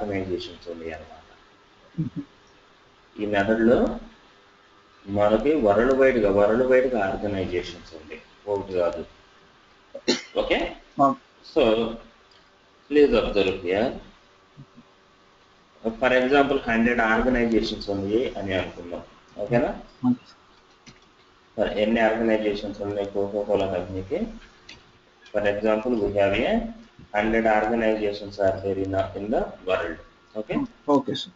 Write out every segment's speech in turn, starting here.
Organisations ఉన్నాయి అన్నమాట. ఈ మెథడ్లో మనకి వరల్డ్ వైడ్గా ఆర్గనైజేషన్స్ ఉంది, ఒకటి కాదు. Okay, so please observe here. For example 100 organizations ఉన్నాయి అని అనుకుందాం. ఓకేనా, ఎన్ని ఆర్గనైజేషన్స్ ఉన్నాయి కోకోకోలా కంపెనీకి? For example we have a 100 organizations are there in the world. Okay. Okay, sir.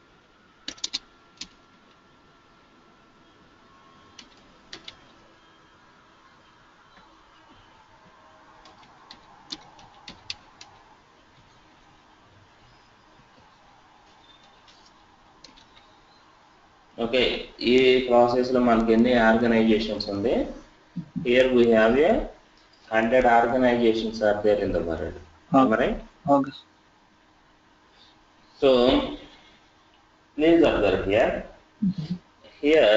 Okay, ఈ ప్రాసెస్ లో మనకి ఎన్ని ఆర్గనైజేషన్స్ ఉంది? Here we have a 100 organizations are there in the world. Am I right? Okay. So please observe here. Here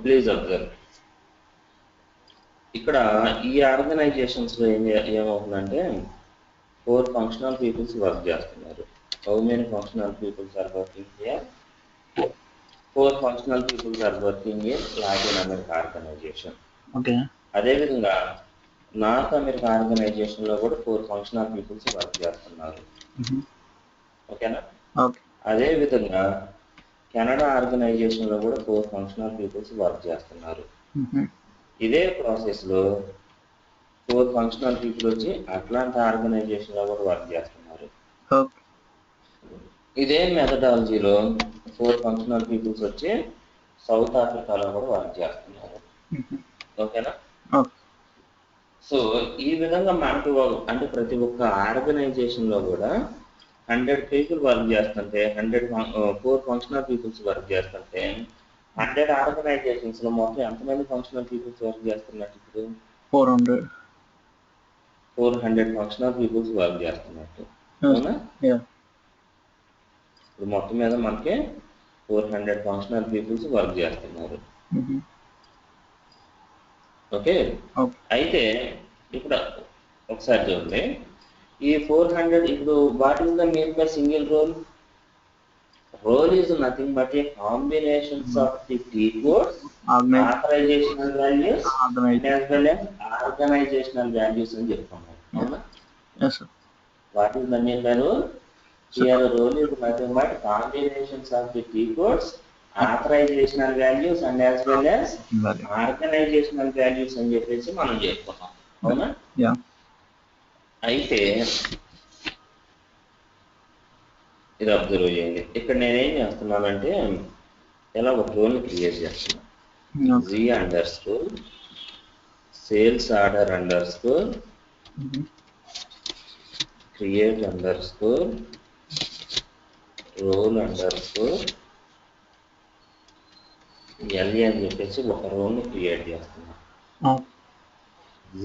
please observe. ఇక్కడ ఈ organisations లో ఏమవుతుందంటే 4 functional peoples work చేస్తున్నారు. How many functional peoples are working here? 4 functional peoples are working in Latin America organization. Okay. అదే విధంగా north America organisation లో కూడా 4 functional peoples work చేస్తున్నారు. ఓకేనా? ఓకే. అదే విధంగా కెనడా ఆర్గనైజేషన్ లో కూడా 4 functional peoples వర్క్ చేస్తున్నారు. ఇదే ప్రాసెస్ లో 4 functional people వచ్చి అట్లాంటా ఆర్గనైజేషన్ లో కూడా వర్క్ చేస్తున్నారు. ఇదే మెథడాలజీలో 4 functional peoples వచ్చి సౌత్ ఆఫ్రికాలో కూడా వర్క్ చేస్తున్నారు. ఓకేనా? సో ఈ విధంగా మనకి అంటే ప్రతి ఒక్క ఆర్గనైజేషన్ లో కూడా 100 people వర్క్ చేస్తుంటే 4 functional peoples వర్క్ చేస్తుంటే 100 ఆర్గనైజేషన్స్ లో మొత్తం ఎంతమంది ఫంక్షనల్ పీపుల్స్ వర్క్ చేస్తున్నట్టు? ఇప్పుడు 400 ఫంక్షనల్ పీపుల్స్ వర్క్ చేస్తున్నట్టు. అవునా? ఇప్పుడు మొత్తం మీద మనకి 400 ఫంక్షనల్ పీపుల్స్ వర్క్ చేస్తున్నారు. ఓకే, అయితే ఇప్పుడు ఒకసారి చూడండి, ఈ 400 ఇప్పుడు what is the mean by single role? Role is nothing but a combinations of the T codes, authorizational values, as well as organizational values అని చెప్తున్నాం. అవునా? Yes, sir. What is the mean by role? Here role is nothing but combinations of the T codes, authorizational values, and as well as organizational values అని చెప్పేసి మనం చెప్పుకున్నాం. అవునా? Yeah. అయితే ఇది అబ్జర్వ్ చేయండి. ఇక్కడ నేనేం చేస్తున్నానంటే ఇలా ఒక రోల్ని క్రియేట్ చేస్తున్నాను. Z_ sales order _ create _ role _ LE అని చెప్పేసి ఒక రోల్ని క్రియేట్ చేస్తున్నాను. Z_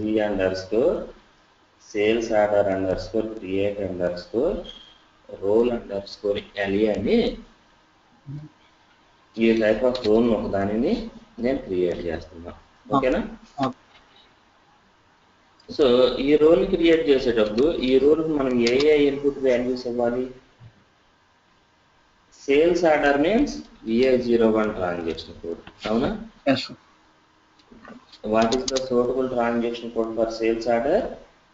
sales order _ create _ role _ LE అని ఈ టైప్ ఆఫ్ రోల్ ఒక దానిని నేను క్రియేట్ చేస్తున్నా. ఓకేనా? సో ఈ రోల్ క్రియేట్ చేసేటప్పుడు ఈ రోల్ మనం ఏ ఇన్పుట్ వాల్యూస్ ఇవ్వాలి? Sales order means VA01 transaction code. అవునా? What is the suitable transaction code for sales order?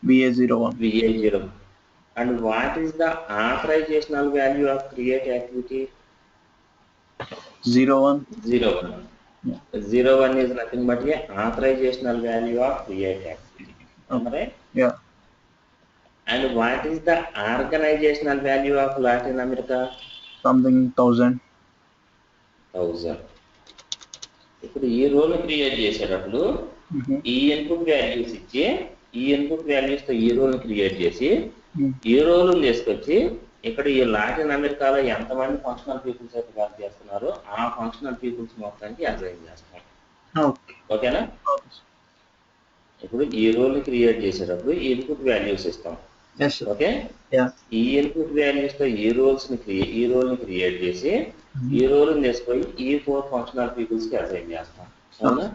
VA01. And what is the authorizational value of create activity? 01. 01. Yeah. 01 is nothing but a authorizational value of create activity. Am I right? Yeah. And what is the organizational value of Latin America? Something 1000. ఇప్పుడు ఈ role create చేసేటప్పుడు ఈ input values ఇచ్చి ఈ input values తో ఈ role create చేసి ఈ రోల్ తీసుకొచ్చి ఇక్కడ ఈ లాటిన్ అమెరికాలో ఎంతమంది ఫంక్షనల్ పీపుల్స్ అయితే వర్క్ చేస్తున్నారో ఆ ఫంక్షనల్ పీపుల్స్ మొత్తానికి అసైన్ చేస్తాం. ఓకేనా? ఇప్పుడు ఈ రోల్ క్రియేట్ చేసేటప్పుడు ఈ ఇన్పుట్ వాల్యూస్ ఇస్తాం. ఓకే, ఈ ఇన్పుట్ వాల్యూస్ తో ఈ రోల్ ని క్రియేట్ చేసి ఈ రోల్ తీసుకొని ఈ 4 ఫంక్షనల్ పీపుల్స్ కి అసైన్ చేస్తాం. అవునా?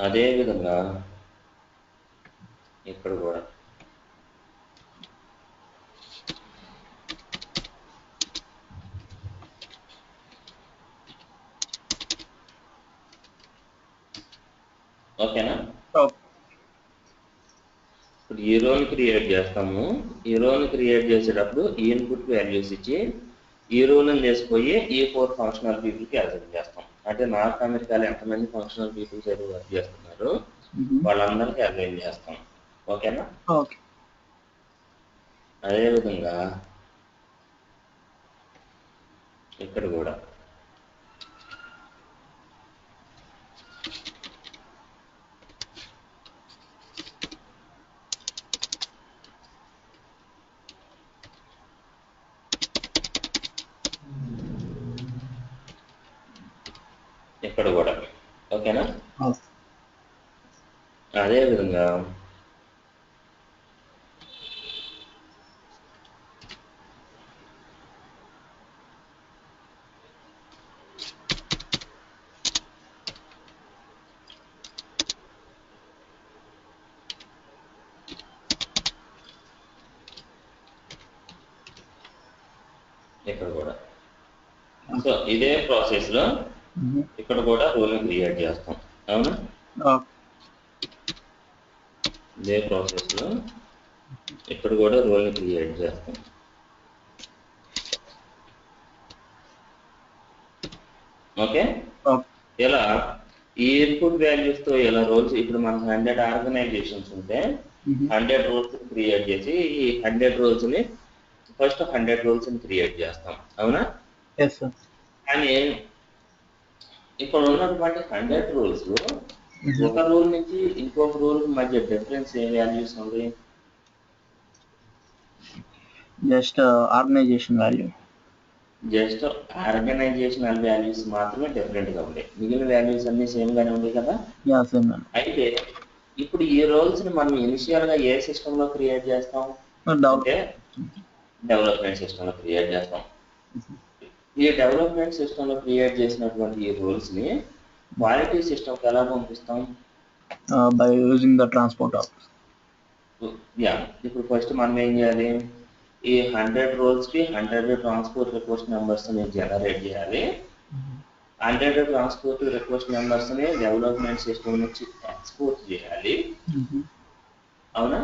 అదే విధంగా ఇక్కడ కూడా ఓకేనా? Okay. ఇప్పుడు ఈ రోని క్రియేట్ చేస్తాము. ఈ రోని క్రియేట్ చేసేటప్పుడు ఈ ఇన్పుట్ వాల్యూస్ ఇచ్చి ఈ రోలను తీసుకుపోయి ఈ 4 ఫంక్షనల్ పీపుల్కి అసైన్ చేస్తాం. అంటే నార్త్ అమెరికాలో ఎంతమంది ఫంక్షనల్ పీపుల్స్ అయితే వర్క్ చేస్తున్నారు వాళ్ళందరికీ అసైన్ చేస్తాం. ఓకేనా? Okay. అదేవిధంగా ఇక్కడ కూడా ఓకేనా? Okay. అదేవిధంగా ఇక్కడ కూడా సో ఇదే ప్రాసెస్ లో ఇక్కడ కూడా రోల్ క్రియేట్ చేస్తాం. అవునా? Okay. ఇదే ప్రాసెస్ లో ఇక్కడ కూడా రోల్ క్రియేట్ చేస్తాం. ఓకే? Okay. ఇలా ఈ ఇన్పుట్ వాల్యూస్ తో ఇలా రోల్స్ ఇప్పుడు మనకు 100 ఆర్గనైజేషన్స్ ఉంటే 100 రోల్స్ క్రియేట్ చేసి ఈ 100 రోల్స్ ని ఫస్ట్ 100 రోల్స్ ని క్రియేట్ చేస్తాం. అవునా? Yes, sir. కానీ ఇక్కడ ఉన్నటువంటి 100 రోల్స్ లో ఒక రూల్ నుంచి ఇంకొక రూల్ మధ్య డిఫరెన్స్ ఏ వాల్యూస్ ఉంది? Just organization value. Just organizational values మాత్రమే డిఫరెంట్ గా ఉంటాయి. మిగిలిన వాల్యూస్ అన్ని సేమ్ గానే ఉంటాయి కదా? Yeah, same man. అయితే ఇప్పుడు ఈ రోల్స్ ని మనం ఇనిషియల్ గా ఏ సిస్టమ్ లో క్రియేట్ చేస్తాం అంటే డెవలప్మెంట్ సిస్టమ్ లో క్రియేట్ చేస్తాం. ఈ డెవలప్మెంట్ సిస్టమ్ లో క్రియేట్ చేసినటువంటి ఈ రోల్స్ ని క్వాలిటీ సిస్టమ్ కి ఎలా పంపిస్తాం? By using the transport office. Yeah, ఇప్పుడు ఫస్ట్ మనం ఏం చేయాలి? ఈ 100 రోల్స్ కి 100 ట్రాన్స్పోర్ట్ రిక్వెస్ట్ నెంబర్స్ ని జనరేట్ చేయాలి. 100 ట్రాన్స్పోర్ట్ రిక్వెస్ట్ నెంబర్స్ ని డెవలప్మెంట్ సిస్టమ్ నుంచి ఎక్స్పోర్ట్ చేయాలి. అవునా?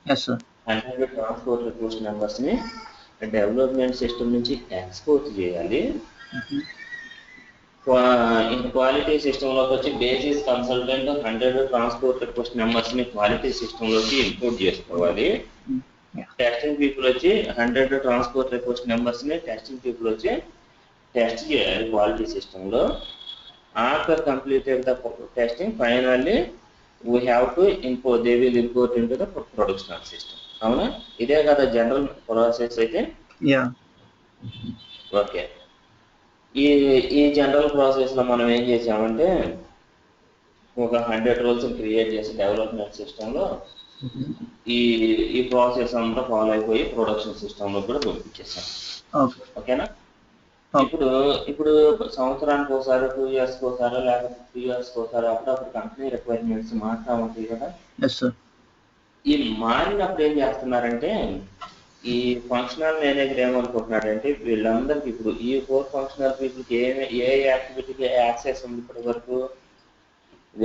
Yes, sir. 100 transport request numbers ని డెవలప్మెంట్ సిస్టమ్ నుంచి ఎక్స్పోర్ట్ చేయాలి. క్వాలిటీ సిస్టమ్ లోకి వచ్చి basis consultant 100 transport request numbers ని క్వాలిటీ సిస్టమ్ లోకి ఇంపోర్ట్ చేసుకోవాలి. టెస్టింగ్ పీపుల్ వచ్చి 100 ట్రాన్స్పోర్ట్ రిక్వెస్ట్ నెంబర్స్ ని టెస్టింగ్ పీపుల్ వచ్చి టెస్ట్ చేయాలి క్వాలిటీ సిస్టమ్ లో. After completed the testing finally we have to import they will import into the productional system. అవునా? ఇదే కదా జనరల్ ప్రాసెస్ అయితే? Yeah. ఓకే. ఈ జనరల్ ప్రాసెస్ లో మనం ఏం చేసామంటే ఒక 100 రోల్స్ క్రియేట్ చేసి డెవలప్మెంట్ సిస్టమ్ లో ఈ ప్రాసెస్ అంతా ఫాలో అయిపోయి ప్రొడక్షన్ సిస్టమ్ లో కూడా పంపించేసాం. Okay. ఓకేనా? ఇప్పుడు సంవత్సరానికి ఒకసారి 2 years ఒకసారి లేకపోతే 3 years ఒకసారి అప్పుడప్పుడు కంపెనీ రిక్వైర్మెంట్స్ మారుతా ఉంటాయి కదా? Yes, sir. ఈ మారినప్పుడు ఏం చేస్తున్నారంటే ఈ ఫంక్షనల్ మేనేజర్ ఏమనుకుంటున్నాడంటే వీళ్ళందరికీ ఇప్పుడు ఈ 4 ఫంక్షనల్ పీపుల్కి ఏ యాక్టివిటీకి యాక్సెస్ ఉంది ఇప్పటి వరకు?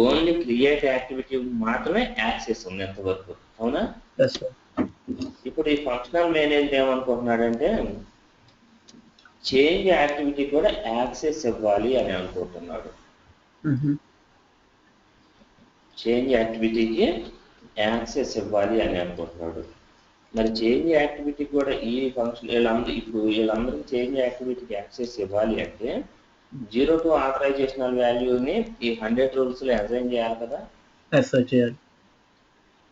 ఓన్లీ క్రియేట్ యాక్టివిటీ మాత్రమే యాక్సెస్ ఉంది ఎంతవరకు. అవునా? Yes, sir. ఇప్పుడు ఈ ఫంక్షనల్ మేనేజర్ ఏమనుకుంటున్నాడంటే చేంజ్ యాక్టివిటీ కూడా యాక్సెస్ ఇవ్వాలి అని అనుకుంటున్నాడు. చేంజ్ యాక్టివిటీకి యాక్సెస్ ఇవ్వాలి అని అనుకుంటున్నాడు. మరి చేంజ్ యాక్టివిటీ కూడా ఈ ఫంక్షన్ వీళ్ళందరికీ చేంజ్ యాక్టివిటీకి యాక్సెస్ ఇవ్వాలి అంటే 0 to ఆథరైజేషనల్ వాల్యూని ఈ 100 రూల్స్ లో అసైన్ చేయాలి కదా? Yes, sir. చేయాలి.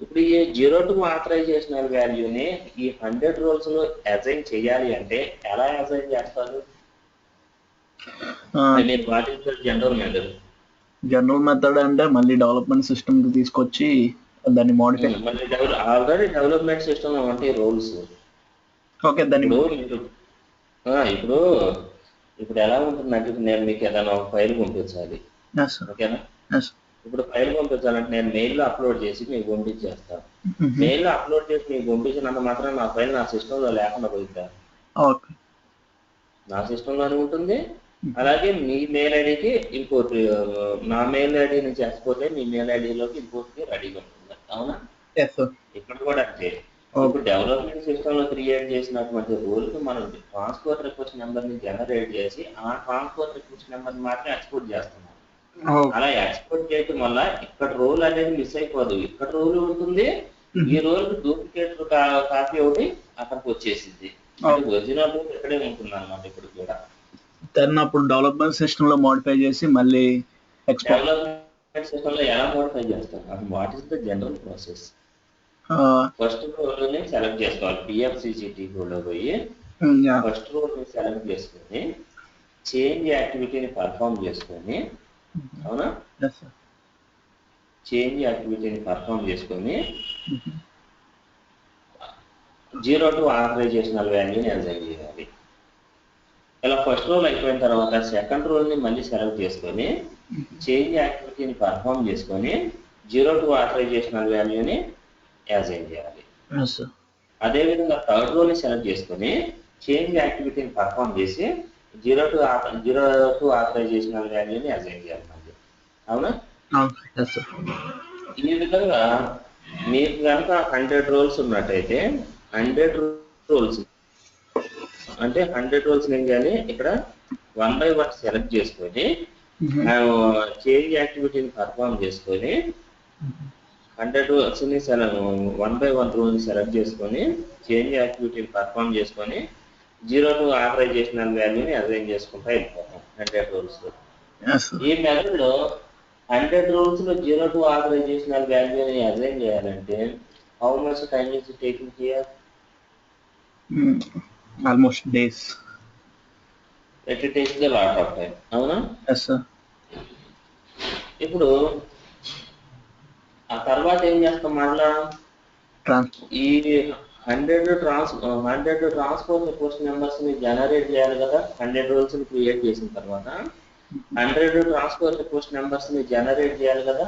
ఇప్పుడు ఈ 0 to ఆథరైజేషనల్ వాల్యూని ఈ 100 రూల్స్ లో అసైన్ చేయాలి అంటే ఎలా అసైన్ చేస్తారు? What is the general method? General method అంటే మళ్ళీ డెవలప్మెంట్ సిస్టమ్ కి తీసుకొచ్చి దాన్ని మోడిఫై. మళ్ళీ ఆల్రెడీ డెవలప్మెంట్ సిస్టమ్ అంటే రోల్స్. ఓకే. దాన్ని ఇప్పుడు ఎలా ఉంటుందంటే నేను మీకు ఏదైనా ఒక ఫైల్ పంపించాలి. ఓకేనా? ఇప్పుడు ఫైల్ పంపించాలంటే నేను మెయిల్లో అప్లోడ్ చేసి మీకు పంపించేస్తాను. మెయిల్లో అప్లోడ్ చేసి మీకు పంపించినంత మాత్రం నా ఫైల్ నా సిస్టంలో లేకుండా పోయిద్దా? ఓకే. నా సిస్టంలోనే ఉంటుంది, అలాగే మీ మెయిల్ ఐడికి ఇంపోర్ట్, నా మెయిల్ ఐడి నుంచి ఎక్స్పోర్ట్ అయ్యి మీ మెయిల్ ఐడిలోకి ఇంపోర్ట్కి రెడీగా ఉంటుంది. అవునా? ఇక్కడ కూడా అంతే. ఇప్పుడు డెవలప్మెంట్ సిస్టమ్ లో క్రియేట్ చేసినటువంటి రూల్కి మనం ట్రాన్స్పోర్ట్ రిక్వెస్ట్ నెంబర్ ని జనరేట్ చేసి ఆ ట్రాన్స్పోర్ట్ రిక్వెస్ట్ నెంబర్ మాత్రం ఎక్స్పోర్ట్ చేస్తున్నాం. అలా ఎక్స్పోర్ట్ చేయడం వల్ల ఇక్కడ రోల్ అనేది మిస్ అయిపోదు. ఇక్కడ రోల్ ఉంటుంది, ఈ రోల్ డూప్లికేట్ కాపీ ఒకటి అక్కడికి వచ్చేసింది. ఒరిజినల్ రోల్ ఇక్కడే ఉంటుంది అన్నమాట. ఇప్పుడు కూడా దాన్ని అప్పుడు డెవలప్మెంట్ సిస్టమ్ లో మోడిఫై చేసి మళ్ళీ డెవలప్మెంట్ సిస్టమ్ లో ఎలా మోడిఫై చేస్తారు? అది what is the general process? First role ని సెలెక్ట్ చేసుకోవాలి. పిఎఫ్సిసిటీ లో పోయి ఫస్ట్ రోల్ ని సెలెక్ట్ చేసుకొని చేంజ్ యాక్టివిటీని పర్ఫామ్ చేసుకొని, అవునా, చేంజ్ యాక్టివిటీని పర్ఫామ్ చేసుకొని 0 to ఆథరైజేషనల్ వాల్యూని అసైన్ చేయాలి. ఇలా ఫస్ట్ రోల్ అయిపోయిన తర్వాత సెకండ్ రోల్ ని మళ్ళీ సెలెక్ట్ చేసుకొని చేంజ్ యాక్టివిటీని పర్ఫామ్ చేసుకొని 0 to ఆథరైజేషనల్ వాల్యూని అసైన్ చేయాలి. అదేవిధంగా థర్డ్ రోల్ ని సెలెక్ట్ చేసుకొని చేంజ్ యాక్టివిటీని పర్ఫామ్ చేసి 0 to ఆథరైజేషనల్ వాల్యూని అసైన్ చేయాలి మళ్ళీ. అవునా? ఈ విధంగా మీకు కనుక 100 రోల్స్ ఉన్నట్టయితే 100 రోల్స్ అంటే 100 రోల్స్ ఏం చేయాలి? ఇక్కడ 1 by 1 సెలెక్ట్ చేసుకొని చేంజ్ యాక్టివిటీని పర్ఫామ్ చేసుకొని 100 రోల్స్ ని 1 by 1 రూల్ ని సెలెక్ట్ చేసుకొని చేంజ్ యాక్టివిటీని పర్ఫామ్ చేసుకొని 0 to ఆథరైజేషనల్ వాల్యూని అసైన్ చేసుకుంటా వెళ్ళిపోతాం 100 రోల్స్ లో. ఈ మెథడ్ లో 100 రూల్స్ లో 0 to ఆథరైజేషనల్ వాల్యూని అసైన్ చేయాలంటే how much time is taking here? Almost days. It takes the lot of time. అవునా? ఇప్పుడు ఆ తర్వాత ఏం చేస్తాం? మళ్ళా ఈ 100 ట్రాన్స్పోర్ట్ రిక్వెస్ట్ నెంబర్స్ ని జనరేట్ చేయాలి కదా. 100 రూల్స్ ని క్రియేట్ చేసిన తర్వాత 100 ట్రాన్స్పోర్ట్ రిక్వెస్ట్ నెంబర్స్ ని జనరేట్ చేయాలి కదా.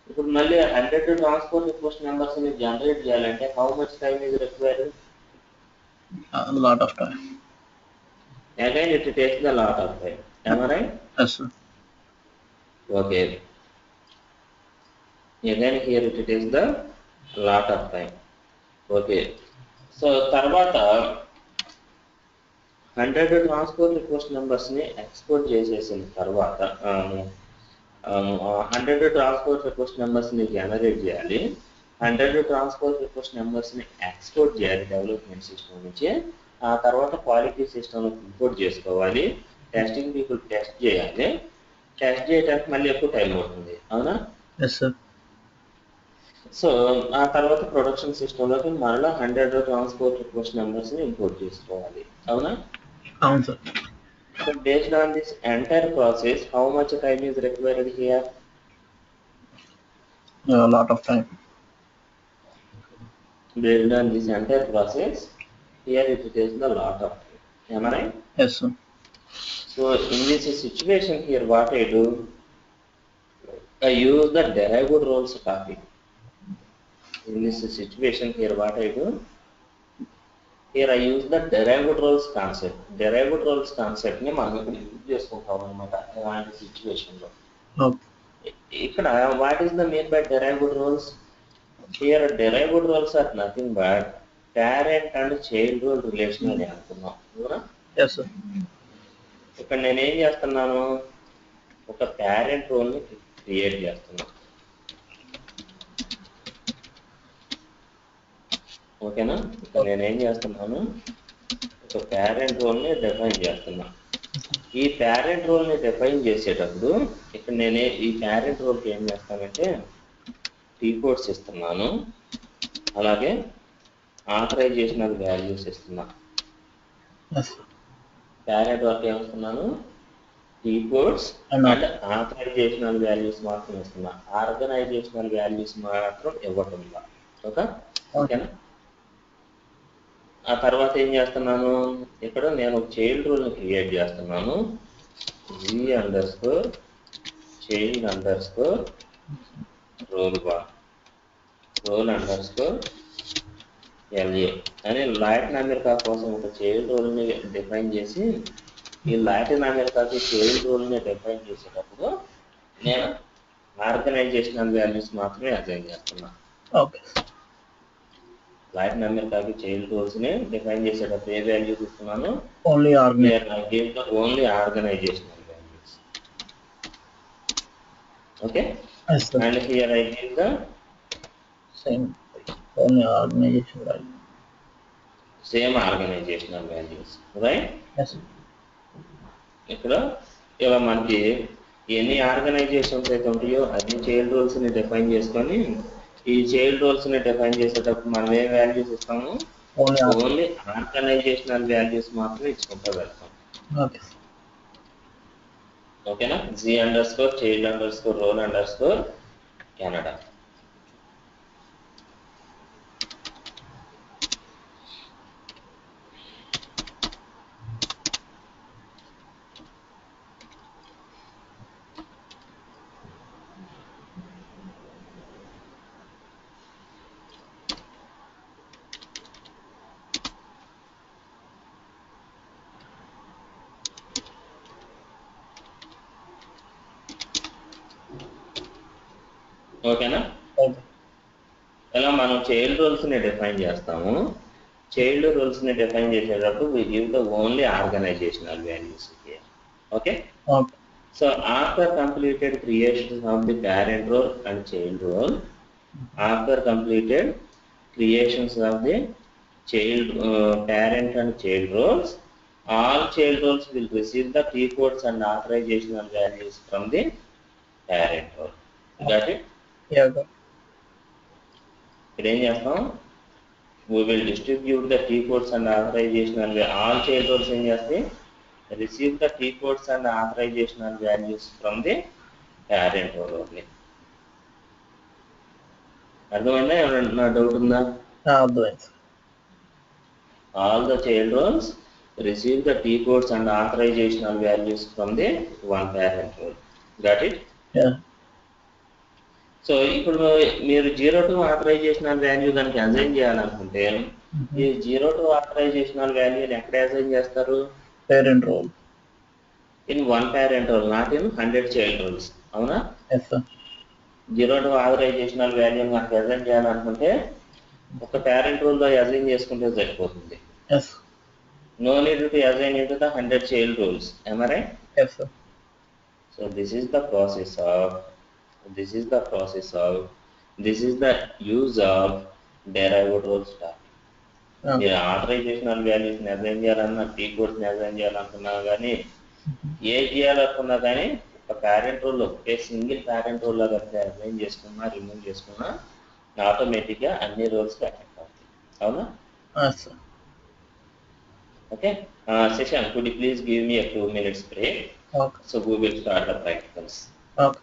ఇప్పుడు మళ్ళీ 100 ట్రాన్స్పోర్ట్ రిక్వెస్ట్ నెంబర్స్ ని జనరేట్ చేయాలంటే how much time is required? Lot of time. Again it takes the lot of time. Am I right? Yes, sir. Okay. Again here it takes the lot of time. Okay. So తర్వాత 100 transport request numbers ని export చేసేసిన తర్వాత 100 transport request numbers ని generate చేయాలి. 100 transport request numbers ని export చేయాలి development system నుంచి. ఆ తర్వాత క్వాలిటీ సిస్టమ్ ఇంపోర్ట్ చేసుకోవాలి. టెస్టింగ్ పీపుల్ టెస్ట్ చేయాలి. టెస్ట్ చేయడానికి మళ్ళీ ఎక్కువ టైం పడుతుంది. అవునా? సో ఆ తర్వాత ప్రొడక్షన్ సిస్టంలోకి మళ్ళీ 100 ట్రాన్స్పోర్ట్ రిక్వెస్ట్ నెంబర్స్ ని ఇంపోర్ట్ చేసుకోవాలి. అవునా? అవును sir. So based on this entire process, how much time is required here? A lot of time. Based on this entire process, here it takes the lot of time. Am I right? Yes, sir. So in this situation here, what I do? I use the derived roles topic. In this situation here, what I do? Here I use the derived roles concept. Derived roles concept ni మనం ఇప్పుడు use చేసుకుంటాం అన్నమాట ఇలాంటి situation లో. ఇక్కడ what is the mean by derived roles? Here derived roles are nothing but parent and child role relation అని అనుకున్నాం. అవునా? Yes, sir. ఇక్కడ నేను ఏం చేస్తున్నాను? ఒక పేరెంట్ రోల్ ని క్రియేట్ చేస్తున్నాను. ఓకేనా? ఇక్కడ నేను ఏం చేస్తున్నాను? ఒక పేరెంట్ రోల్ ని డిఫైన్ చేస్తున్నా. ఈ పేరెంట్ రోల్ ని డిఫైన్ చేసేటప్పుడు ఇక్కడ నేనే ఈ పేరెంట్ రోల్కి ఏం చేస్తానంటే టీ కోడ్స్ ఇస్తున్నాను. అలాగే ఆథరైజేషనల్ వాల్యూస్ ఇస్తున్నా. పేరెంట్ వర్క్ ఏమిస్తున్నాను? T codes and authorizational values మాత్రం ఇస్తున్నా. ఆర్గనైజేషనల్ వాల్యూస్ మాత్రం ఇవ్వకుండా. ఓకేనా? ఆ తర్వాత ఏం చేస్తున్నాను? ఇక్కడ నేను ఒక చైల్డ్ రోల్ ని క్రియేట్ చేస్తున్నాను. g_child_roll1 roll_la అని లాటిన్ అమెరికా కోసం ఒక చైల్డ్ రోల్ ని డిఫైన్ చేసి ఈ లాటిన్ అమెరికాకి చైల్డ్ రోల్ని డిఫైన్ చేసేటప్పుడు నేను ఆర్గనైజేషనల్ వాల్యూస్ మాత్రమే అసైన్ చేస్తున్నా. ఓకే. లాటిన్ అమెరికాకి చైల్డ్ రోల్స్ని డిఫైన్ చేసేటప్పుడు ఏ వాల్యూస్ ఇస్తున్నాను? Only only organizational values. Okay. And here I give the same only organization value. Same organizational values, right? Yes. ఇక్కడ ఇలా మనకి ఎన్ని ఆర్గనైజేషన్స్ అయితే ఉంటాయో అన్ని చైల్డ్ రోల్స్ని డిఫైన్ చేసుకొని ఈ చైల్డ్ రోల్స్ని డిఫైన్ చేసేటప్పుడు మనం ఏ వాల్యూస్ ఇస్తాము? ఓన్లీ ఆర్గనైజేషనల్ వాల్యూస్ మాత్రమే ఇచ్చుకుంటూ వెళ్తాం. ఓకే. ఓకేనా? G_child_role_Canada. ఓకేనా? ఇలా మనం చైల్డ్ రోల్స్ని డిఫైన్ చేస్తాము. చైల్డ్ రోల్స్ని డిఫైన్ చేసేటప్పుడు we give the only organizational values here. Okay? So after completed creation of the parent role and child role, after completed creations of the child parent and child roles, all child roles will receive the key codes and authorizational values from the parent role. Got it? Yeah, got it. ఇక్కడ ఏం చేస్తాం? We will distribute the key codes and authorizational all child roles ఏం చేస్తాయి? Receive the key codes and authorizational values from the parent role only. అర్థమైందా? ఏమన్నా doubt ఉందా? అర్థమైంది. All the child roles receive the key codes and authorizational values from the one parent role. Got it? Yeah. So ఇప్పుడు మీరు 0 to authorizational value కనుక assign చేయాలనుకుంటే ఈ 0 to ఆథరైజేషనల్ వాల్యూని ఎక్కడ అసైన్ చేస్తారు? Parent role. In one parent role, not in 100 child roles. అవునా? Yes, sir. 0 to ఆథరైజేషనల్ వాల్యూని కనుక అసైన్ చేయాలనుకుంటే ఒక పేరెంట్ రోల్లో అసైన్ చేసుకుంటే సరిపోతుంది. Yes. No need to assign into the 100 child roles. Am I right? Yes, sir. So this is the process of this is the use of derived role stack. మీరు ఆథరైజేషనల్ వాల్యూస్ని assign చేయాలన్నా key కోడ్స్ని assign చేయాలనుకున్నా కానీ ఏ చేయాలనుకున్నా కానీ ఒక parent రోల్లో ఒకే single parent రోల్లో కనుక అసైన్ చేసుకున్నా రిమూవ్ చేసుకున్నా ఆటోమేటిక్గా అన్ని రోల్స్కి అఫెక్ట్ అవుతాయి. అవునా? Okay. Seshan, could you please give me a 2 minutes break? Okay. So we will start the practicals. Okay.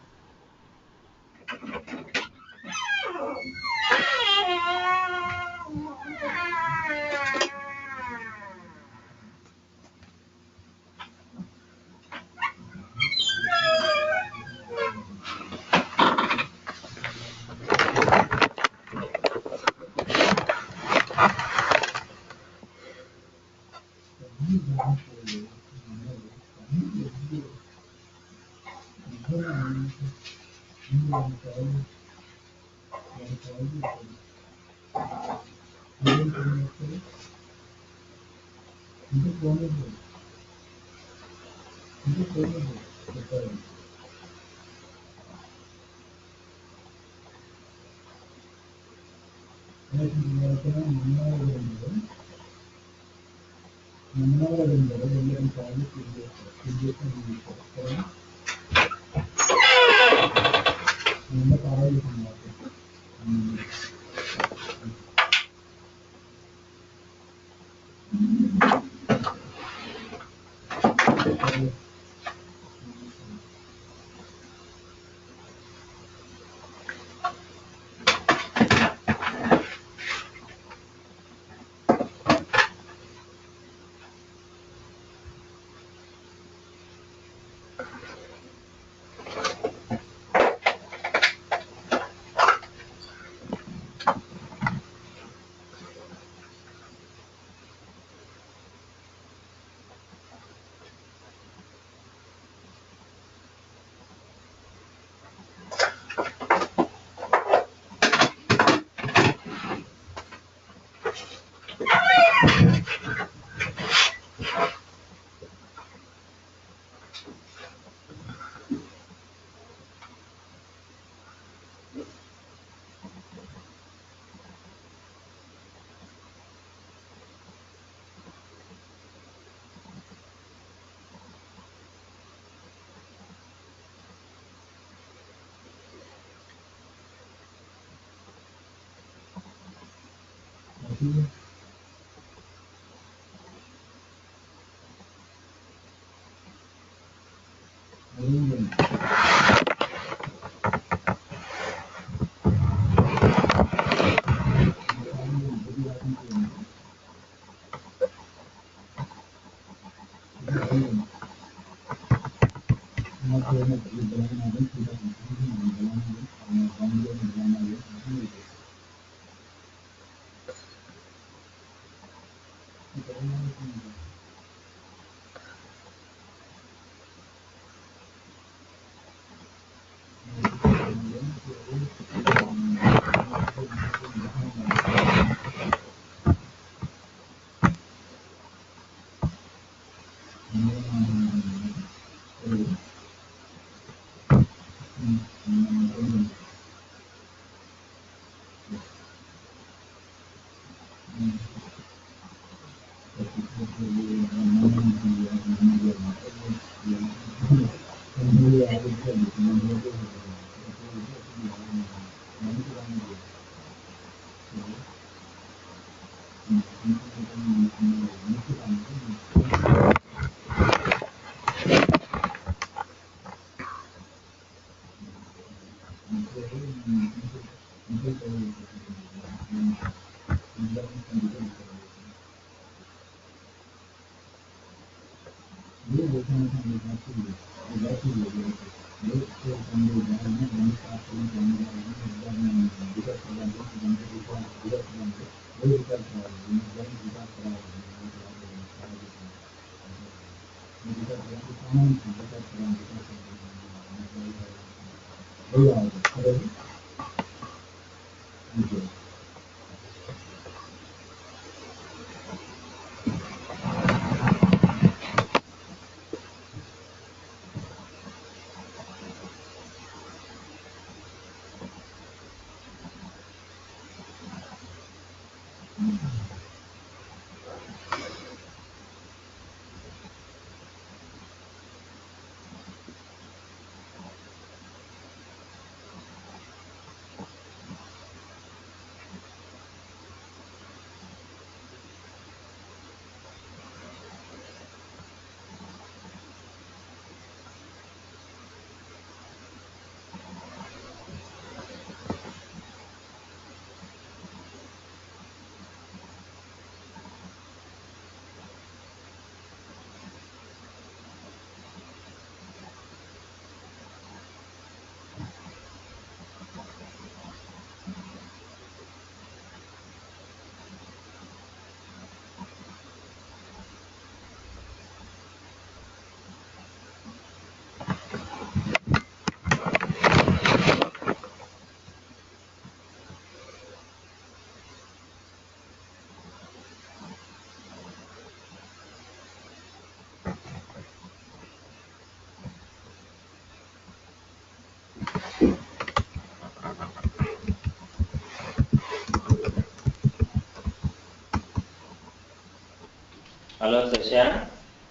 Hello, Sasha.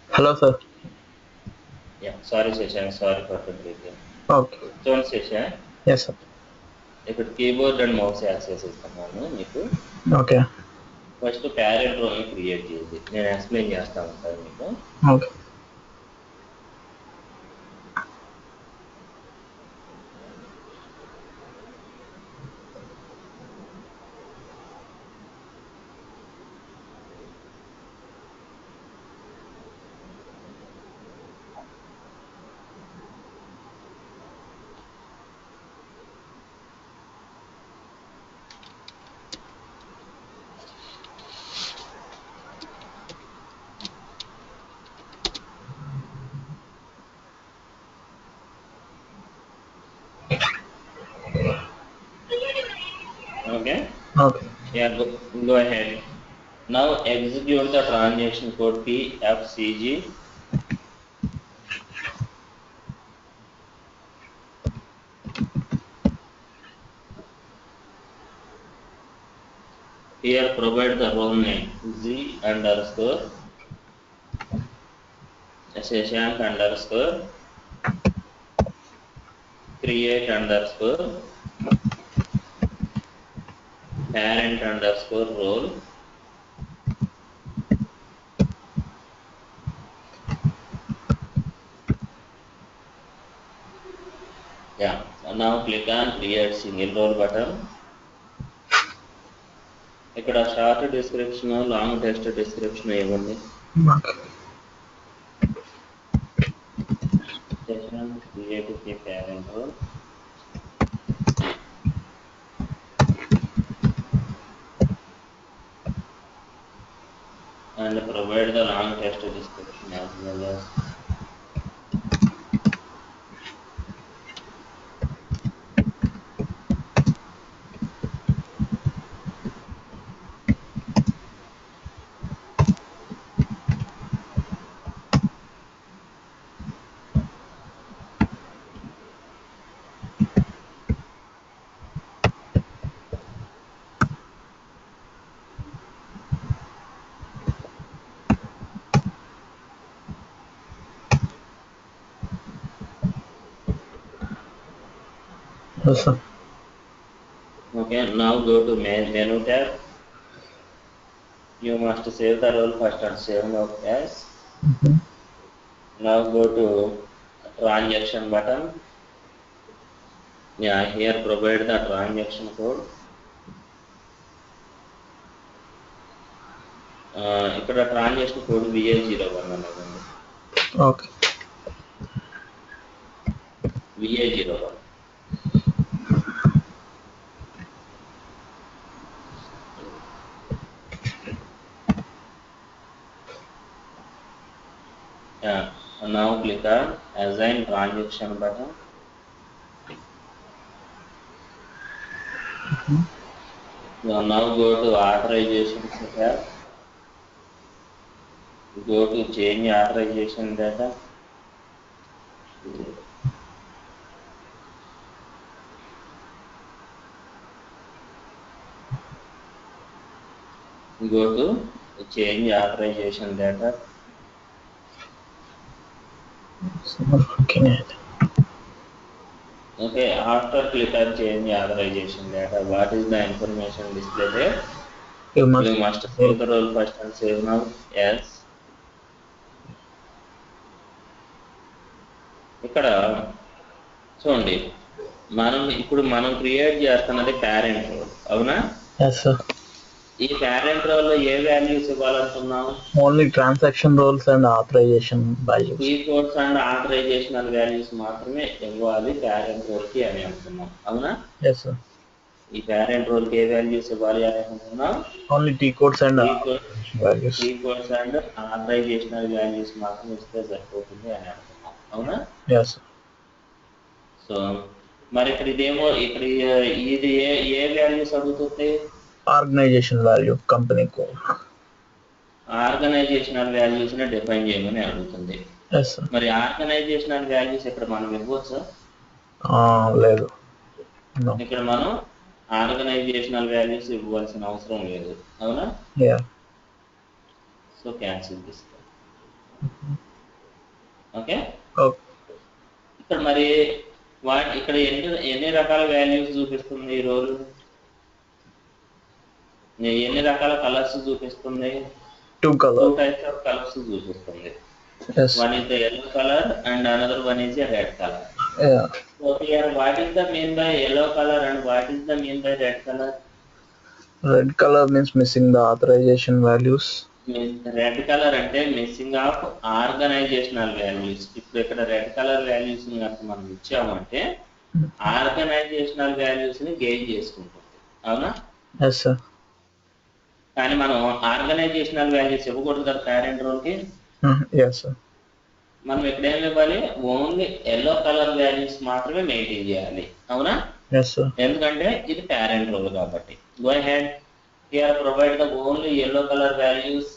Hello, sir. Yeah, sorry, Sasha. Sorry for the break. Okay. So, Sasha, Yes, sir. ఇక్కడ keyboard and mouse access ఇస్తున్నాను మీకు. Okay. First parent రోల్ని create చేయండి. నేను explain చేస్తా ఉంటాను మీకు. Okay. Okay? Okay. Yeah, go ahead. Now execute the transaction code PFCG. Here provide the role name Z underscore Shashank underscore create underscore parent underscore role Yeah. Now click on create single role button. ఇక్కడ short description long text description ఏముంది session create a parent role and provide the long text description as well as Yes, sir. Okay, now go to menu tab. You must save the role first and save now as. Now go to transaction button. Yeah, here provide the transaction code. ఇక్కడ transaction code VA01 అన్నదండి. Okay VA01. Yeah, now click on assign transaction button. Now go to authorization tab. Go to change authorization data. Go to change authorization data. Okay, after click on change authorization data, what is the information displayed there? You must save the role first and save now. Yes. ఇక్కడ చూడండి మనం create చేస్తున్నది parent role అవునా yes sir ఈ parent role లో ఏ values ఇవ్వాలనుకున్నాం only transaction roles and authorization values key codes and authorizational values మాత్రమే ఇవ్వాలి పేరెంట్ రోల్ కి అని అనుకున్నాం అవునా yes sir ఈ పేరెంట్ రోల్ కి ఏ వాల్యూస్ ఇవ్వాలి అని అనుకున్నాం only T codes and values key codes and authorizational values మాత్రం ఇస్తే సరిపోతుంది అని అనుకున్నాం అవునా yes sir సో మరి ఇక్కడ ఇది ఏ వాల్యూస్ అడుగుతుంది organization value company code organizational values ని డిఫైన్ చేయమని అడుగుతుంది yes sir మరి ఆర్గనైజేషనల్ వాల్యూస్ ఇక్కడ మనం ఇవ్వొచ్చా లేదు ఇక్కడ మనం ఆర్గనైజేషనల్ వాల్యూస్ ఇవ్వాల్సిన అవసరం లేదు అవునా yeah సో క్యాన్సిల్ చేస్తాం ఓకే ఇక్కడ మరి ఇక్కడ ఎన్ని రకాల వాల్యూస్ చూపిస్తుంది ఈ రోల్ ఎన్ని రకాల కలర్స్ చూపిస్తుంది two types of colors చూపిస్తుంది yes one is the yellow color and another one is a red color yeah so here what is the mean by yellow color and what is the mean by red color means missing the authorization values red colour అంటే missing of organisational values ఇప్పుడు ఇక్కడ red colour values ని మనం ఇచ్చామంటే organisational values ని gain చేసుకుంటుంది అవునా yes sir కానీ మనం ఆర్గనైజేషనల్ వాల్యూస్ ఇవ్వకూడదు కదా పేరెంట్ రోల్ కి yes sir మనం ఇక్కడ ఏం ఇవ్వాలి ఓన్లీ ఎల్లో కలర్ వాల్యూస్ మాత్రమే మెయింటైన్ చేయాలి అవునా yes sir ఎందుకంటే ఇది పేరెంట్ రోల్ కాబట్టి go ahead here provide the only yellow color values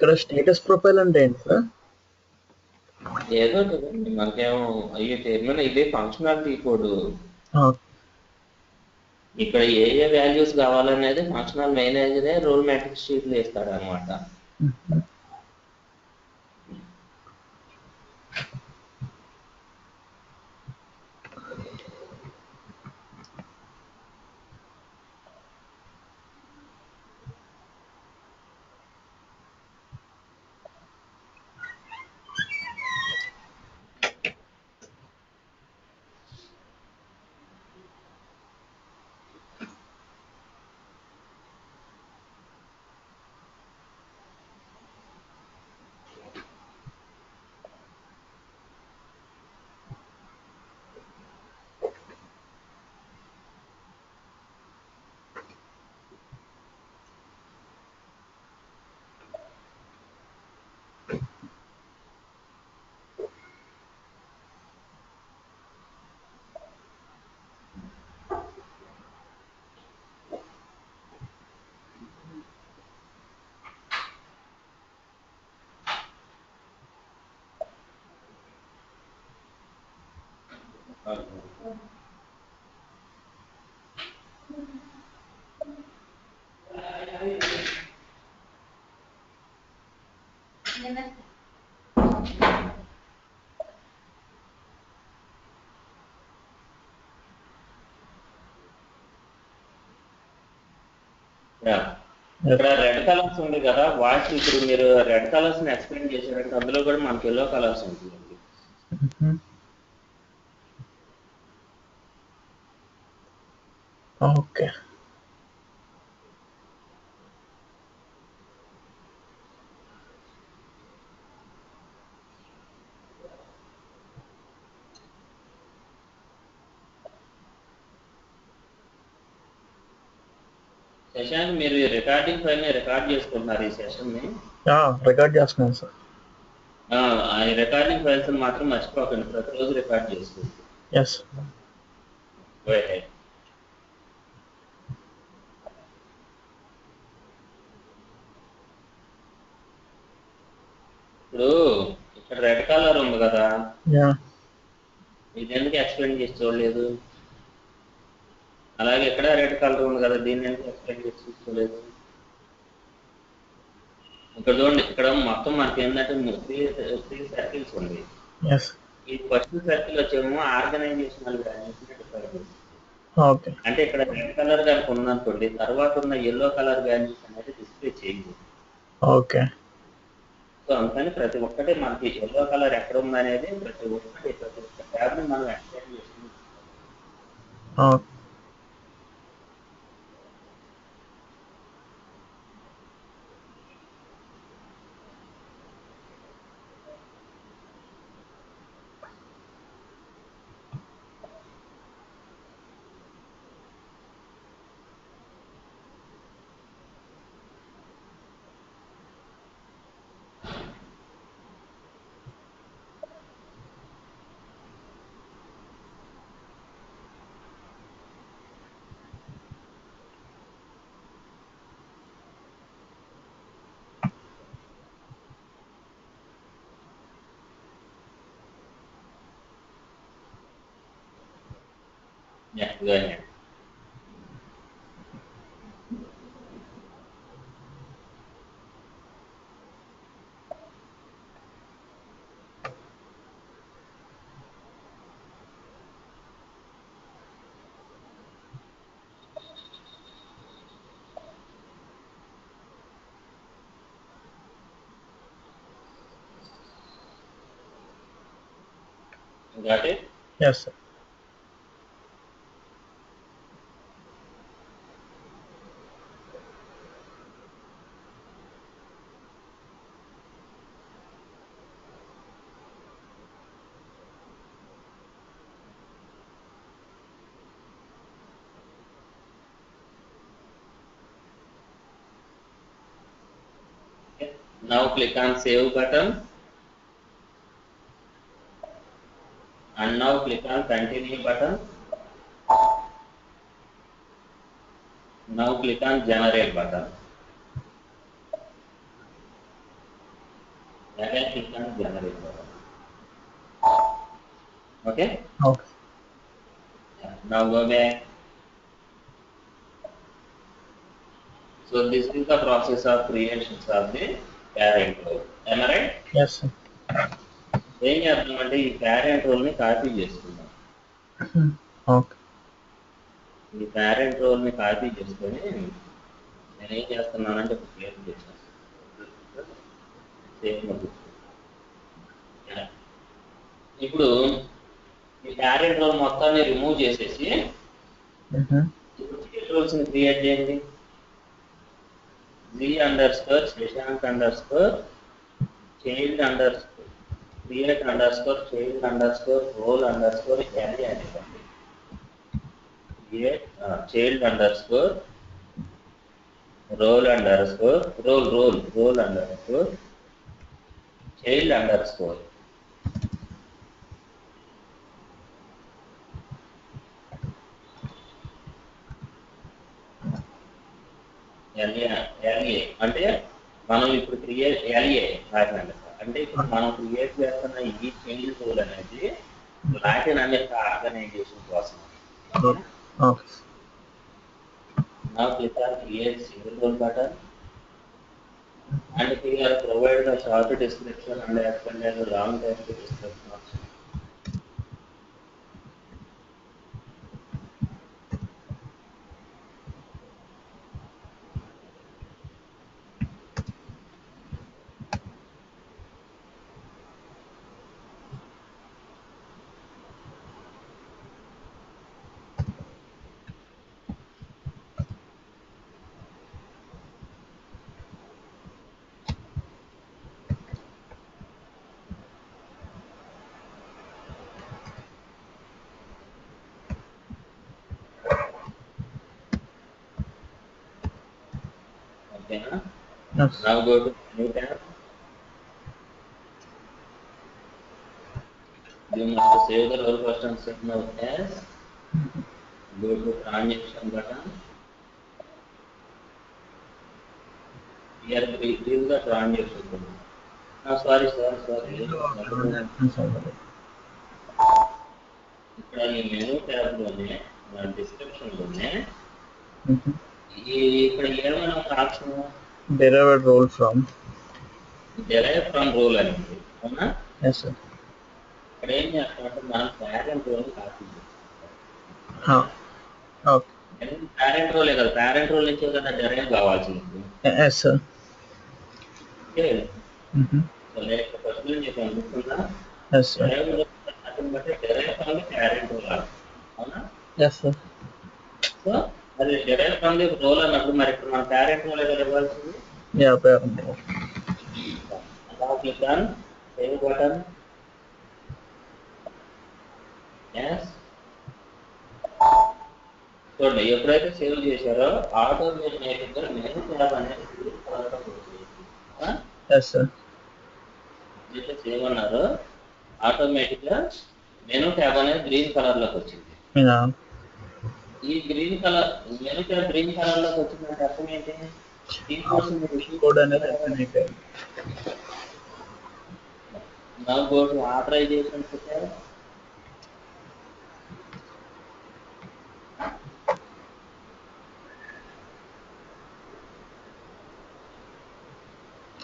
ఇక్కడ స్టేటస్ ప్రొఫైల్ అంటే ఏంటి సార్? ఏదో కదండి మనకేమో అయ్యో టెర్మినల్ ఇదే ఫంక్షనాలిటీ కోడ్. ఇక్కడ ఏ ఏ వాల్యూస్ కావాలనేది ఫంక్షనల్ మేనేజరే రోల్ మ్యాట్రిక్స్ షీట్లు ఇస్తాడు అనమాట. ఇక్కడ రెడ్ కలర్స్ ఉంది కదా, వాటి ఇప్పుడు మీరు రెడ్ కలర్స్ ని ఎక్స్ప్లెయిన్ చేసేటట్టు అందులో కూడా మనకి ఎల్లో కలర్స్ ఉంటుందండి. ఓకే. శశాంక్ మీరు రికార్డింగ్ ఫైల్ ని రికార్డ్ చేసుకుంటున్నారు ఈ సెషన్ ని? రికార్డ్ చేస్తున్నాను సార్. ఆ రికార్డింగ్ ఫైల్స్ మాత్రం మర్చిపోకండి, ప్రతిరోజు రికార్డ్ చేసుకోండి. ఎస్. ఇప్పుడు ఇక్కడ రెడ్ కలర్ ఉంది కదా, ఇది ఎందుకు ఎక్స్ప్లెయిన్ చేసి చూడలేదు? అలాగే ఇక్కడ రెడ్ కలర్ ఉంది కదా, దీన్ని ఎందుకు ఎక్స్ప్లెయిన్ చేసి చూసుకోలేదు? ఇక్కడ చూడండి, ఇక్కడ మొత్తం మనకి ఏంటంటే త్రీ సర్కిల్స్ ఉంది. ఈ ఫస్ట్ సర్కిల్ వచ్చేమో ఆర్గనైజేషనల్ వాల్యూస్ అంటే ఇక్కడ రెడ్ కలర్ కనుక ఉందనుకోండి, తర్వాత ఉన్న ఎల్లో కలర్ వాల్యూస్ అనేది డిస్ప్లే చేయదు. ఓకే. సో అందుకని ప్రతి ఒక్కటి మనకి ఎల్లో కలర్ ఎక్కడ ఉందనేది ప్రతి ఒక్క ట్యాబ్ ని మనం ఎక్స్ప్లెయిన్ చేస్తుంది. Yeah, go ahead. Got it? Yes, sir. Now click on Save button. And now click on Continue button. Now click on Generate button. and generate model. Okay? Okay. Yeah. Now go back. So this is the process of creation of the parent role. Am I right? Yes, sir. ఏం చేద్దామంటే ఈ parent role ని copy చేసుకుందాం. Okay. ఈ parent role ని copy చేసుకొని నేను ఏం చేస్తున్నానంటే ఒక పేరు తెచ్చాను. ఇప్పుడు ఈ parent role మొత్తాన్ని రిమూవ్ చేసేసి roles ని క్రియేట్ చేయండి. g_shashank_ child underscore create underscore child underscore role underscore any అనేదండి. create child underscore role underscore role underscore child underscore LA అంటే మనం ఇప్పుడు క్రియేట్ LA రాసినండి. అంటే ఇప్పుడు మనం క్రియేట్ చేస్తున్న ఈ చైల్డ్ రోల్ అనేది లాటిన్ అమెరికా ఆర్గనైజేషన్ కోసం. Okay. Now click on create single role button and here provide the short description and expand the long text description option. Okay, Yes. now go to new tab. You must save the role first and set now as. Go to transaction button. Here give the transaction button. No, sorry. ఇక్కడ ఈ menu tab లోనే description లోనే ఇక్కడ ఏమైనా ఒక option derived role from role అనేది అవునా? yes sir. ఇక్కడ ఏం చేస్తామంటే మనం parent role copy okay. Parent రోలే కదా, పేరెంట్ రోల్ నుంచి కదా డెరైవ్ కావాల్సింది. yes sir. ఓకే, సో లేక ఫస్ట్ నుంచి కనిపిస్తుందా? yes sir. Derive from the parent role అవునా? yes sir. సో అది డెరైవ్ ఫ్రమ్ ది రోల్ అన్నప్పుడు మరి ఇప్పుడు మన పేరెంట్ రోల్ కదా ఇవ్వాల్సింది. yeah parent role. Now click on save button. Yes. చూడండి, ఎప్పుడైతే సేవ్ చేశారో ఆటోమేటిక్ గా మెనూ ట్యాబ్ అనేది yes sir. సేవ్ అన్నారు, ఆటోమేటిక్ గా మెనూ ట్యాబ్ అనేది గ్రీన్ కలర్ లోకి వచ్చింది. yeah. ఈ green colour menu tab green colour లోకి వచ్చిందంటే అర్థం ఏంటి? కోడ్ అనేది open అయిపోయింది. Now go to authorization section.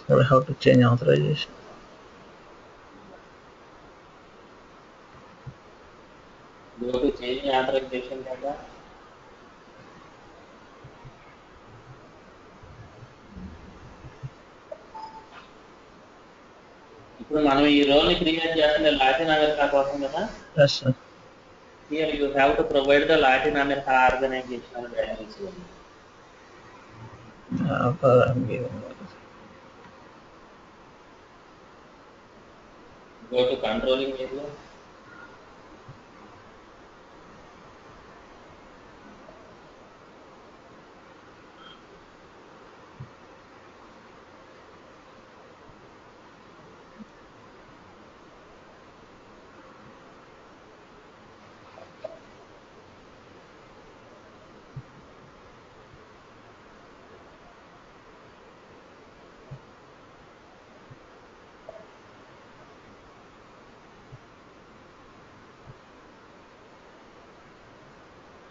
we have to change authorization. Go to change authorization data. ఇప్పుడు మనం ఈ రోల్ ని క్రియేట్ చేయాలంటే లాటిన్ అమెరికా కోసం కదా. yes sir. Here you have to provide the Latin America organizational values. I'm giving Go to controlling area.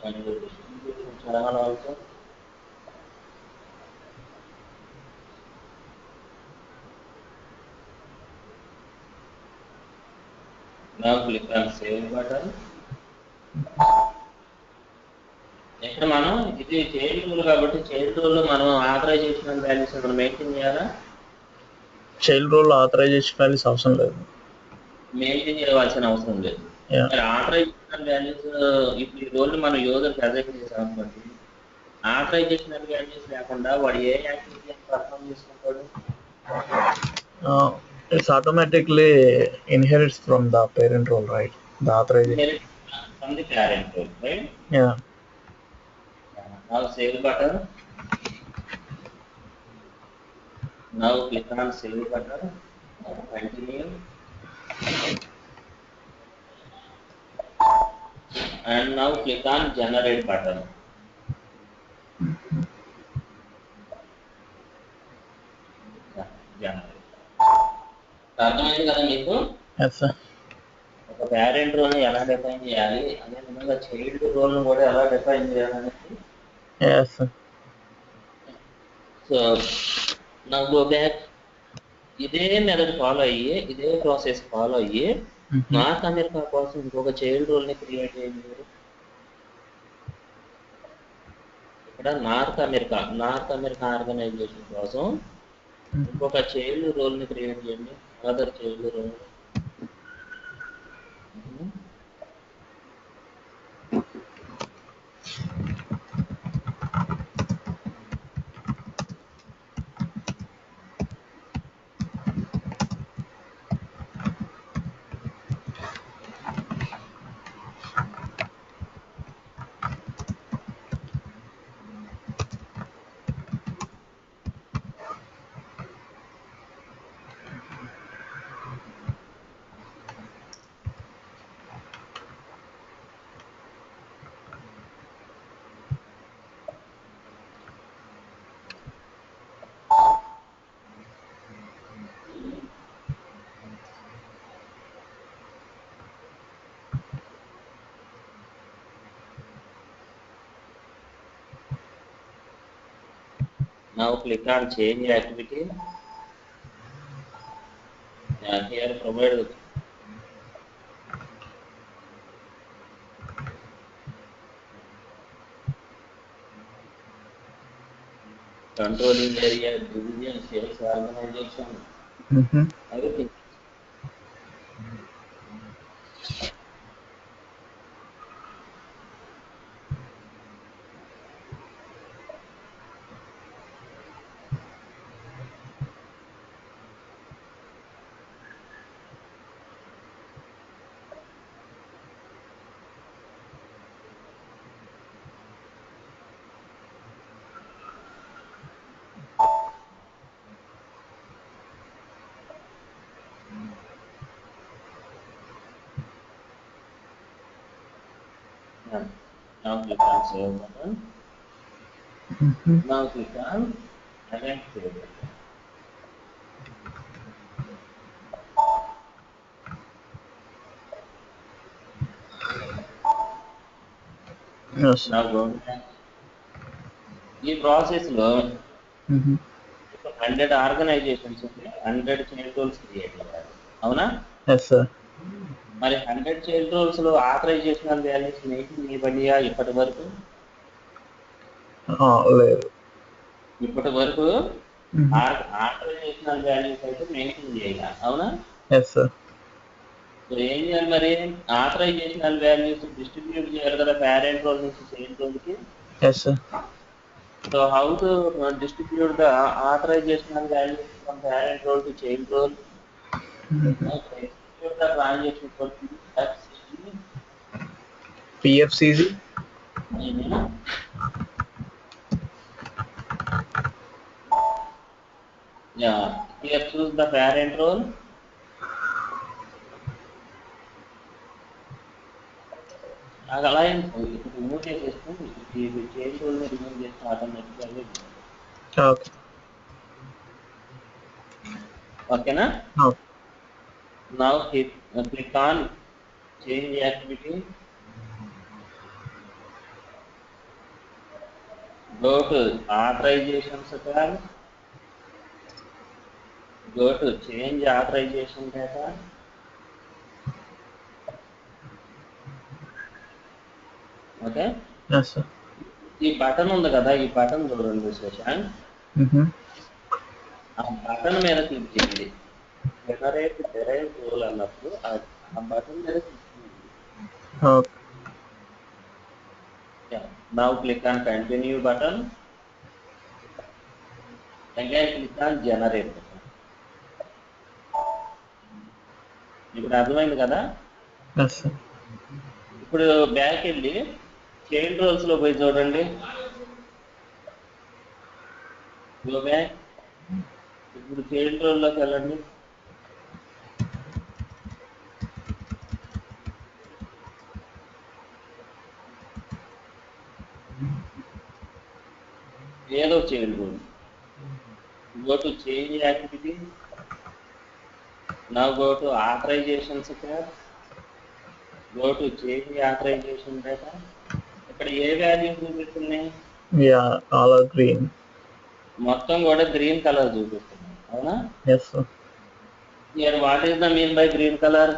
and the distribution channel also. Now click on save button. ఇక్కడ మనం ఇది child rule కాబట్టి child rule మనం authorisation values మనం maintain చేయాలా? Child role authorisation values అవసరం లేదు, maintain చేయవలసిన అవసరం లేదు. మరి ఆథరైజేషన్ వాల్యూస్ ఇప్పుడు ఈ రోల్ మనం యూజర్కి అసైన్ చేసాం అనుకోండి, ఆథరైజేషన్ వాల్యూస్ లేకుండా వాడు ఏ యాక్టివిటీ పర్ఫామ్ చేసుకుంటాడు? It's automatically inherits from the parent role, right? The authorization from the parent role, right? Yeah. Now save button. Now click on save button. Continue. And now click on generate button. Generate. అర్థమైంది కదా మీకు? Yes sir. ఒక parent role ని ఎలా define చేయాలి, అదే విధంగా child role ని కూడా ఎలా డిఫైన్ చేయాలనేది. Yes sir. So now go back. ఇదే మెథడ్ ఫాలో అయ్యి, ఇదే ప్రాసెస్ ఫాలో అయ్యి నార్త్ అమెరికా కోసం ఇంకొక చైల్డ్ రోల్ ని క్రియేట్ చేయండి. ఇక్కడ నార్త్ అమెరికా ఆర్గనైజేషన్ కోసం ఇంకొక చైల్డ్ రోల్ ని క్రియేట్ చేయండి. Other child role. Now click on change activity. Here provide controlling area, division, sales organization, everything. Now click on save button. Now click on again save button. Yes. Now go back. ఈ process లో 100 organisations ఉంటాయి, 100 child roles create చేయాలి. అవునా? Yes sir. మరి 100 child roles లో ఆథరైజేషనల్ values maintain చేయబడియా ఇప్పటి వరకు? లేదు. ఇప్పటి వరకు ఆథరైజేషనల్ వాల్యూస్ అయితే మెయింటైన్ చేయాలి. అవునా? Yes sir. సో ఏం చేయాలి మరి? ఆథరైజేషనల్ వాల్యూస్ డిస్ట్రిబ్యూట్ చేయాలి కదా పేరెంట్ రోల్ నుంచి చైల్డ్ రోల్ కి. Yes sir. So how to distribute the authorizational values from parent role to child role? Okay. Execute the transaction for PFCZ. Yeah. Here choose the parent role. అలా ఇప్పుడు remove చేసేస్తే ఈ child role ని remove చేస్తే ఆటోమేటిక్గా. Okay. ఓకేనా? Okay. Now click on change activity. Go to authorizations tab. Go to change authorization data. Okay yes sir. ఈ button ఉంది కదా, ఈ బటన్ చూడండి శశాంక్. ఆ బటన్ మీద క్లిక్ చేయండి. జనరేట్ డెరైవ్ రూల్ అన్నప్పుడు ఆ బటన్ మీద క్లిక్ చేయండి. Now click on continue button. Again click on generate button. ఇప్పుడు అర్థమైంది కదా. ఇప్పుడు బ్యాక్ వెళ్ళి చైల్డ్ రోల్స్ లో పోయి చూడండి. Go back. ఇప్పుడు చైల్డ్ రోల్ లోకి వెళ్ళండి. ఏదో child role. Go to change activity. Now go to authorizations tab. Go to change authorization data. ఇక్కడ ఏ వాల్యూ చూపిస్తుంది? all are green. మొత్తం కూడా గ్రీన్ కలర్ చూపిస్తుంది, అవునా? Yes sir. Here what is the mean by green color?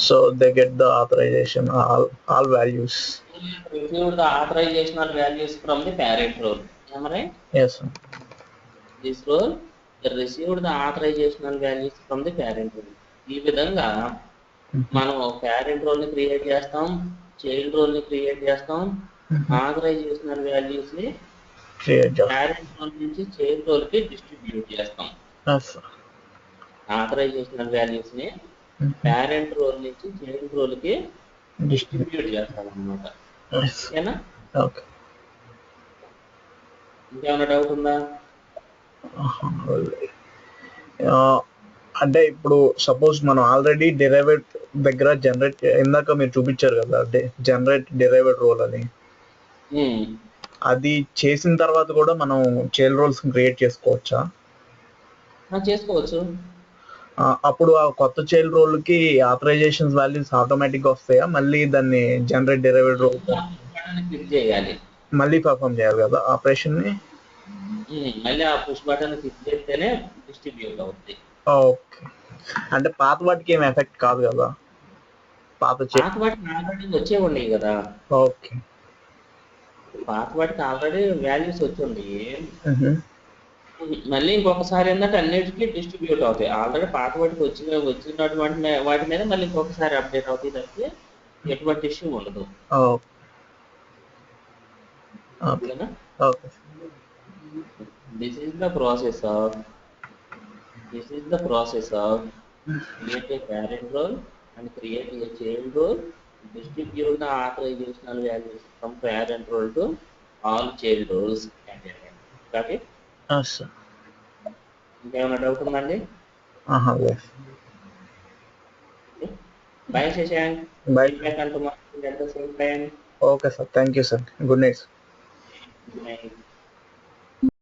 So they get the authorization all values. Received the authorizational values from the parent role. Am I right? Yes sir. This role received the authorizational values from the parent role. ఈ విధంగా మనం parent role ని create చేస్తాం, child role ని create చేస్తాం, ఆథరైజేషనల్ values ని parent role నుంచి child role కి డిస్ట్రిబ్యూట్ చేస్తాం. ఆథరైజేషనల్ వాల్యూస్ ని పేరెంట్ రోల్ నుంచి చైల్డ్ రోల్ కి డిస్ట్రిబ్యూట్ చేస్తాం అన్నమాట. ఓకేనా? ఇంకేమైనా డౌట్ ఉందా? అంటే ఇప్పుడు సపోజ్ మనం ఆల్రెడీ డెరైవ్డ్ దగ్గర జనరేట్ ఇందాక మీరు చూపించారు కదా జనరేట్ డెరైవ్డ్ రోల్ అని, అది చేసిన తర్వాత కూడా మనం చైల్డ్ రోల్స్ క్రియేట్ చేసుకోవచ్చా? చేసుకోవచ్చు. అప్పుడు ఆ కొత్త చైల్డ్ రోల్ కి ఆథరైజేషన్ వాల్యూస్ ఆటోమేటిక్ గా వస్తాయా? మళ్ళీ దాన్ని జనరేట్ డెరైవ్డ్ రోల్ క్లిక్ చేయాలి, మళ్ళీ పర్ఫామ్ చేయాలి కదా ఆపరేషన్ ని? మళ్ళీ ఆ పుష్ బటన్ క్లిక్ చేస్తేనే డిస్ట్రిబ్యూట్ అవుతుంది. ఓకే, అంటే పాత వాటికి ఏం ఎఫెక్ట్ కాదు కదా? పాత వాటికి ఆల్రెడీ వచ్చే ఉన్నాయి కదా. ఓకే, పాత వాటికి ఆల్రెడీ వాల్యూస్ వచ్చి ఉన్నాయి. మళ్ళీ ఇంకొకసారి ఏంటంటే అన్నిటికీ డిస్ట్రిబ్యూట్ అవుతాయి. ఆల్రెడీ పాత వాటికి వచ్చినటువంటి వాటి మీద మళ్ళీ ఇంకొకసారి అప్డేట్ అవుతాయి తప్పితే ఎటువంటి ఇష్యూ ఉండదు. This is the process of create a parent role and create a child role, distribute the authorizational values from parent role to all child roles at a time. Got it? Yes sir. ఇంకేమైనా doubt ఉందండి? Bye Shashank. Bye. Back on tomorrow at the same time. Okay sir, thank you sir. Good night. Good night.